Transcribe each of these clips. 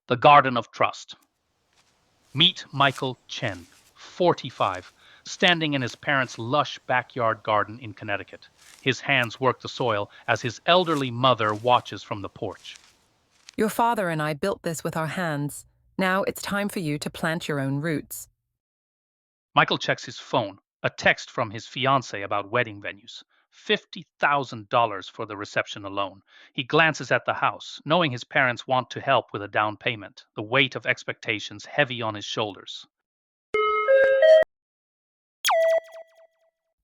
The Garden of Trust. Meet Michael Chen, 45, standing in his parents' lush backyard garden in Connecticut. His hands work the soil as his elderly mother watches from the porch. Your father and I built this with our hands. Now it's time for you to plant your own roots. Michael checks his phone, a text from his fiancée about wedding venues. $50,000 for the reception alone. He glances at the house, knowing his parents want to help with a down payment, the weight of expectations heavy on his shoulders.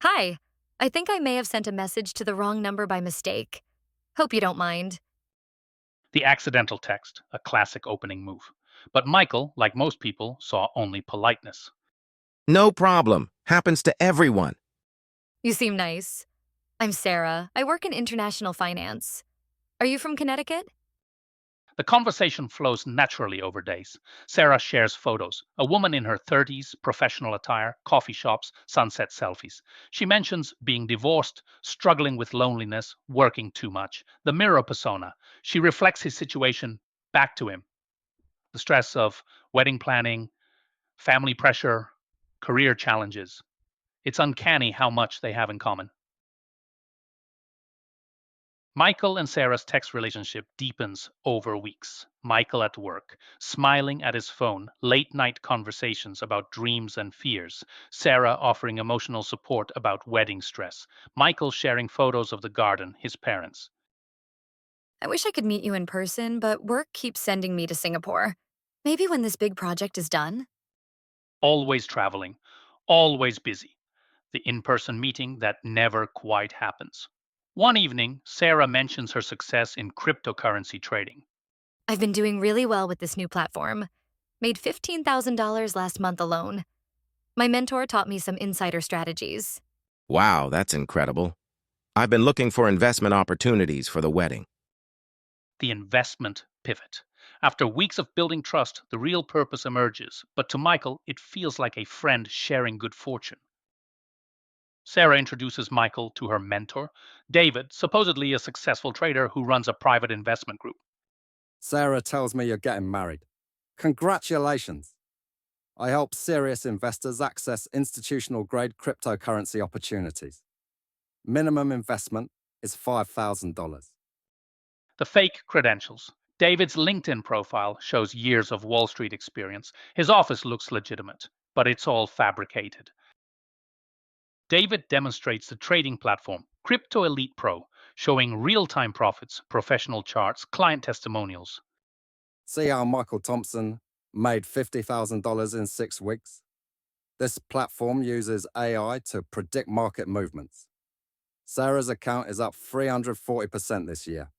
Hi, I think I may have sent a message to the wrong number by mistake. Hope you don't mind. The accidental text, a classic opening move. But Michael, like most people, saw only politeness. No problem. Happens to everyone. You seem nice. I'm Sarah. I work in international finance. Are you from Connecticut? The conversation flows naturally over days. Sarah shares photos. A woman in her 30s, professional attire, coffee shops, sunset selfies. She mentions being divorced, struggling with loneliness, working too much. The mirror persona. She reflects his situation back to him. The stress of wedding planning, family pressure, career challenges. It's uncanny how much they have in common. Michael and Sarah's text relationship deepens over weeks. Michael at work, smiling at his phone, late night conversations about dreams and fears. Sarah offering emotional support about wedding stress. Michael sharing photos of the garden, his parents. I wish I could meet you in person, but work keeps sending me to Singapore. Maybe when this big project is done? Always traveling, always busy. The in person meeting that never quite happens. One evening, Sarah mentions her success in cryptocurrency trading. I've been doing really well with this new platform. Made $15,000 last month alone. My mentor taught me some insider strategies. Wow, that's incredible. I've been looking for investment opportunities for the wedding. The investment pivot. After weeks of building trust, the real purpose emerges, but to Michael, it feels like a friend sharing good fortune. Sarah introduces Michael to her mentor, David, supposedly a successful trader who runs a private investment group. Sarah tells me you're getting married. Congratulations. I help serious investors access institutional-grade cryptocurrency opportunities. Minimum investment is $5,000. The fake credentials. David's LinkedIn profile shows years of Wall Street experience. His office looks legitimate, but it's all fabricated. David demonstrates the trading platform, Crypto Elite Pro, showing real-time profits, professional charts, client testimonials. See how Michael Thompson made $50,000 in 6 weeks? This platform uses AI to predict market movements. Sarah's account is up 340% this year.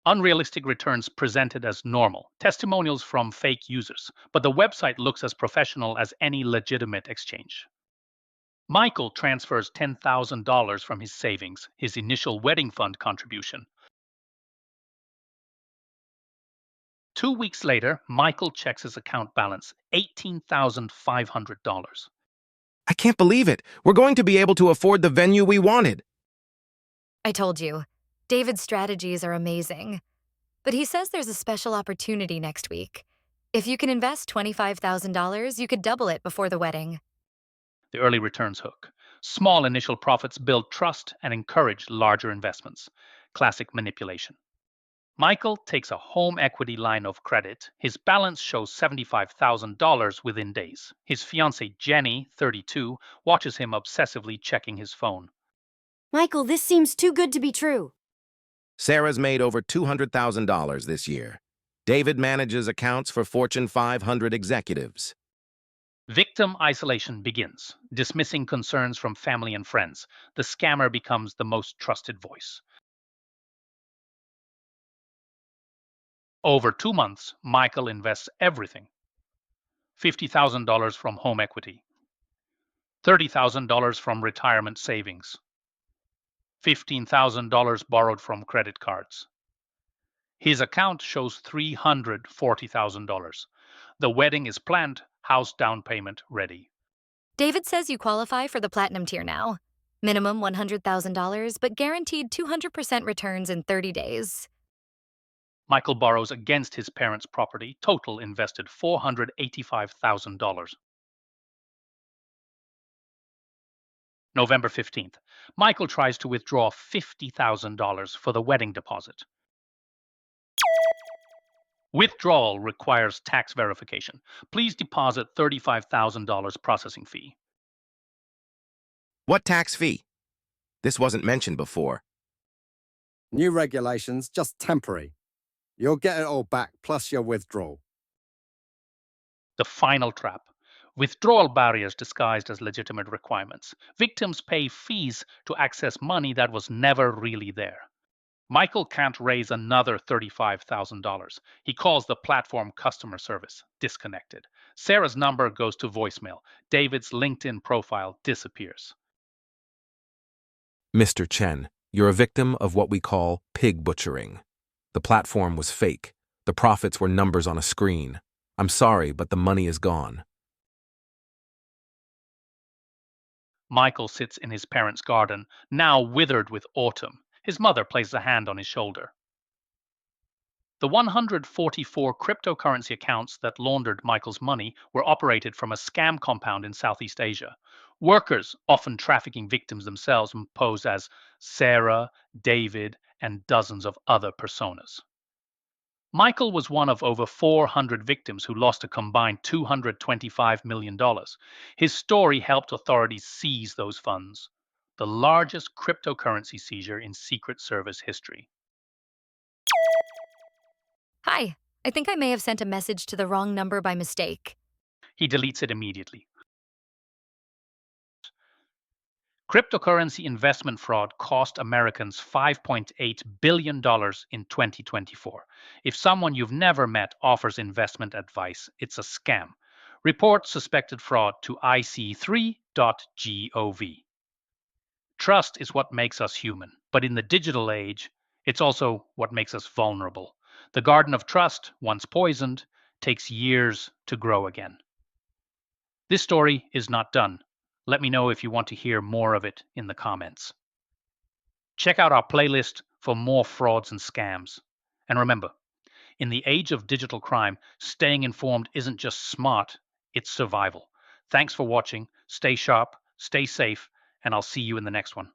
Unrealistic returns presented as normal, testimonials from fake users, but the website looks as professional as any legitimate exchange. Michael transfers $10,000 from his savings, his initial wedding fund contribution. 2 weeks later, Michael checks his account balance, $18,500. I can't believe it. We're going to be able to afford the venue we wanted. I told you, David's strategies are amazing. But he says there's a special opportunity next week. If you can invest $25,000, you could double it before the wedding. The early returns hook. Small initial profits build trust and encourage larger investments. Classic manipulation. Michael takes a home equity line of credit. His balance shows $75,000 within days. His fiancée, Jenny, 32, watches him obsessively checking his phone. Michael, this seems too good to be true. Sarah's made over $200,000 this year. David manages accounts for Fortune 500 executives. Victim isolation begins, dismissing concerns from family and friends. The scammer becomes the most trusted voice. Over 2 months, Michael invests everything. $50,000 from home equity, $30,000 from retirement savings, $15,000 borrowed from credit cards. His account shows $340,000. The wedding is planned, house down payment ready. David says you qualify for the platinum tier now. Minimum $100,000, but guaranteed 200% returns in 30 days. Michael borrows against his parents' property, total invested $485,000. November 15th. Michael tries to withdraw $50,000 for the wedding deposit. Withdrawal requires tax verification. Please deposit $35,000 processing fee. What tax fee? This wasn't mentioned before. New regulations, just temporary. You'll get it all back plus your withdrawal. The final trap. Withdrawal barriers disguised as legitimate requirements. Victims pay fees to access money that was never really there. Michael can't raise another $35,000. He calls the platform customer service. Disconnected. Sarah's number goes to voicemail. David's LinkedIn profile disappears. Mr. Chen, you're a victim of what we call pig butchering. The platform was fake. The profits were numbers on a screen. I'm sorry, but the money is gone. Michael sits in his parents' garden, now withered with autumn. His mother places a hand on his shoulder. The 144 cryptocurrency accounts that laundered Michael's money were operated from a scam compound in Southeast Asia. Workers, often trafficking victims themselves, posed as Sarah, David, and dozens of other personas. Michael was one of over 400 victims who lost a combined $225 million. His story helped authorities seize those funds, the largest cryptocurrency seizure in Secret Service history. Hi, I think I may have sent a message to the wrong number by mistake. He deletes it immediately. Cryptocurrency investment fraud cost Americans $5.8 billion in 2024. If someone you've never met offers investment advice, it's a scam. Report suspected fraud to ic3.gov. Trust is what makes us human, but in the digital age, it's also what makes us vulnerable. The garden of trust, once poisoned, takes years to grow again. This story is not done. Let me know if you want to hear more of it in the comments. Check out our playlist for more frauds and scams. And remember, in the age of digital crime, staying informed isn't just smart, it's survival. Thanks for watching. Stay sharp, stay safe, and I'll see you in the next one.